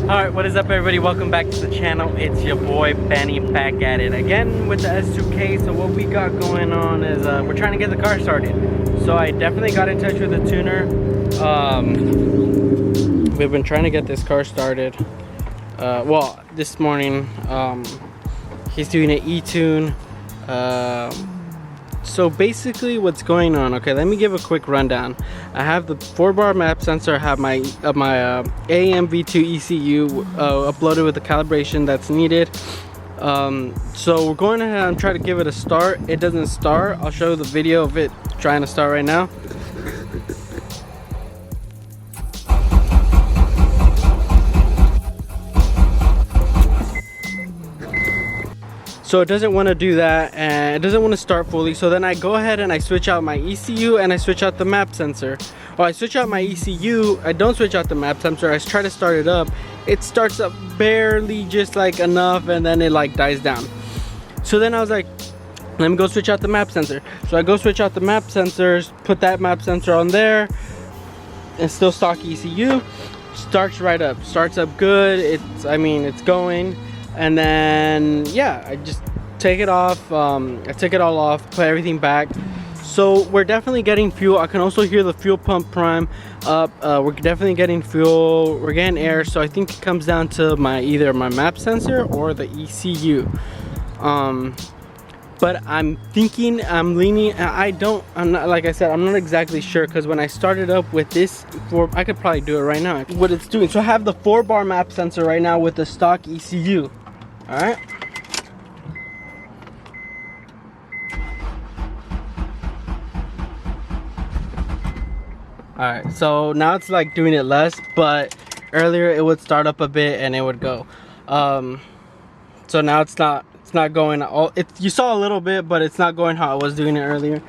Alright, what is up everybody? Welcome back to the channel. It's your boy Benny back at it again with the S2K. So what we got going on is we're trying to get the car started. So I definitely got in touch with the tuner. We've been trying to get this car started. Well, this morning he's doing an e-tune. So basically what's going on, okay, let me give a quick rundown. I have the 4-bar map sensor, I have my AMV2 ECU uploaded with the calibration that's needed. So we're going ahead and try to give it a start. It doesn't start. I'll show you the video of it trying to start right now. So it doesn't want to do that, and it doesn't want to start fully. So then I go ahead and I switch out my ECU and I switch out the map sensor. Or I switch out my ECU, I don't switch out the map sensor. I try to start it up. It starts up barely, just like enough, and then it like dies down. So then I was like, let me go switch out the map sensor. So I go switch out the map sensors, put that map sensor on there, and still stock ECU. Starts right up, starts up good. It's going. And then yeah, I just take it off. I took it all off, put everything back. So we're definitely getting fuel. I can also hear the fuel pump prime up. We're definitely getting fuel, we're getting air. So I think it comes down to either my map sensor or the ECU. But I'm thinking, I'm leaning, I'm not, like I said, I'm not exactly sure, because when I started up with this, I could probably do it right now, what it's doing. So I have the 4-bar map sensor right now with the stock ECU. All right. All right, so now it's like doing it less, but earlier it would start up a bit and it would go. So now it's not going all. You saw a little bit, but it's not going how I was doing it earlier.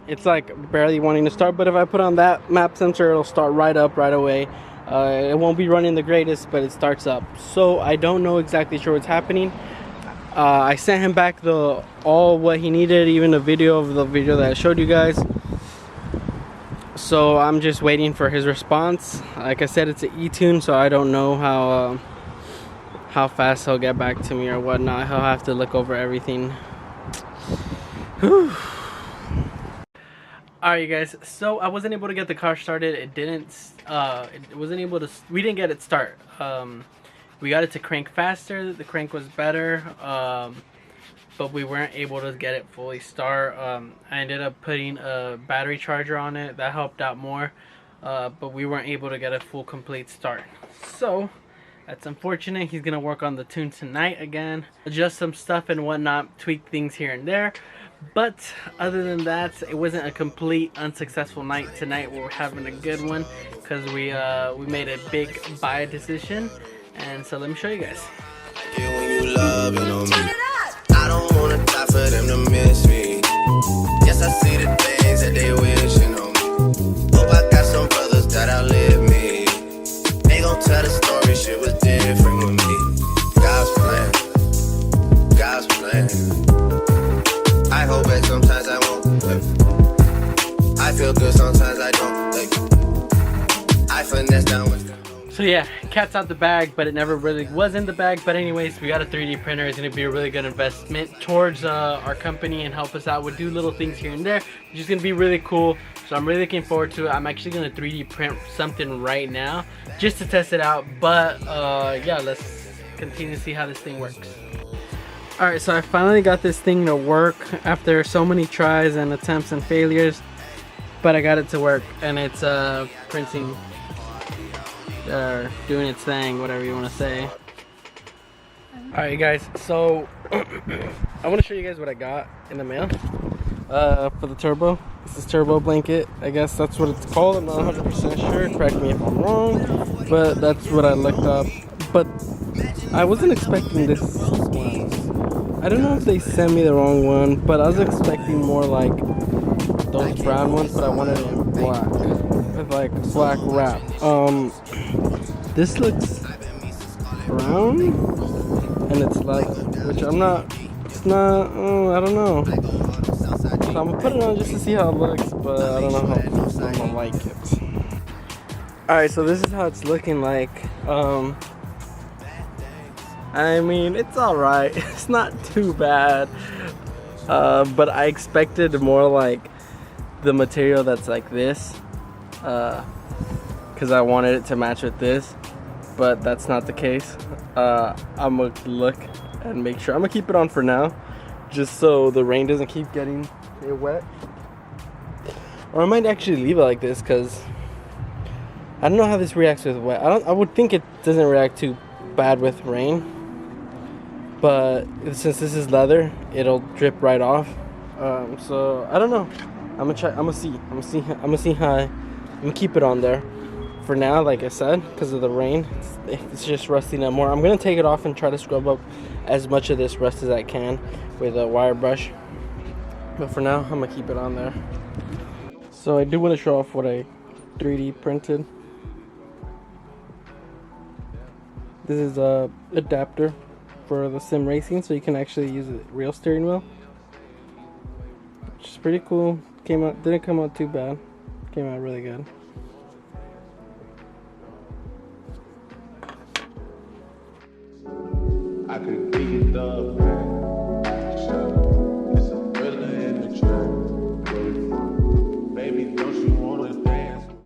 It's like barely wanting to start, but if I put on that map sensor, it'll start right up right away. It won't be running the greatest, but it starts up. So I don't know exactly sure what's happening. I sent him back all what he needed, even the video that I showed you guys. So I'm just waiting for his response. Like I said, it's an e-tune, so I don't know how fast he'll get back to me or whatnot. He'll have to look over everything. Whew. Alright you guys, so I wasn't able to get the car started. It wasn't able to, we didn't get it start. We got it to crank faster, the crank was better, but we weren't able to get it fully start. I ended up putting a battery charger on it, that helped out more, but we weren't able to get a full complete start. So that's unfortunate. He's gonna work on the tune tonight again, adjust some stuff and whatnot, tweak things here and there. But other than that, it wasn't a complete unsuccessful night tonight. We're having a good one because we made a big buy decision, and so let me show you guys. I don't wanna die for them to miss me. Yes, I see the things that they wishing on me. Hope I got some brothers that outlive me. They gon' tell the story, shit was different with me. God's plan. I hope that sometimes I won't. I feel good, sometimes I don't. I finesse down with. So yeah, cat's out the bag, but it never really was in the bag. But anyways, we got a 3D printer. It's gonna be a really good investment towards our company and help us out with do little things here and there, which is gonna be really cool. So I'm really looking forward to it. I'm actually gonna 3D print something right now just to test it out. But yeah, let's continue to see how this thing works. Alright, so I finally got this thing to work after so many tries and attempts and failures, but I got it to work, and it's printing, doing its thing, whatever you want to say. Alright guys, so I want to show you guys what I got in the mail for the turbo. This is turbo blanket, I guess that's what it's called. I'm not 100% sure, correct me if I'm wrong, but that's what I looked up. But I wasn't expecting this one. I don't know if they sent me the wrong one, but I was expecting more like those brown ones, but I wanted it in black with like black wrap. This looks brown and it's leather, which I don't know. So I'm gonna put it on just to see how it looks, but I don't know how I'm gonna like it. Alright, so this is how it's looking like. I mean, it's alright. It's not too bad. But I expected more like the material that's like this. Because I wanted it to match with this. But that's not the case. I'm gonna look and make sure. I'm gonna keep it on for now. Just so the rain doesn't keep getting it wet. Or I might actually leave it like this because I don't know how this reacts with wet. I would think it doesn't react too bad with rain, but since this is leather, it'll drip right off. So I don't know. I'm gonna see how I'm gonna keep it on there for now. Like I said, because of the rain, it's just rusting up more. I'm gonna take it off and try to scrub up as much of this rust as I can with a wire brush. But for now, I'm gonna keep it on there. So I do want to show off what I 3D printed. This is a adapter for the sim racing, so you can actually use a real steering wheel, which is pretty cool. Didn't come out too bad. Came out really good. I could be the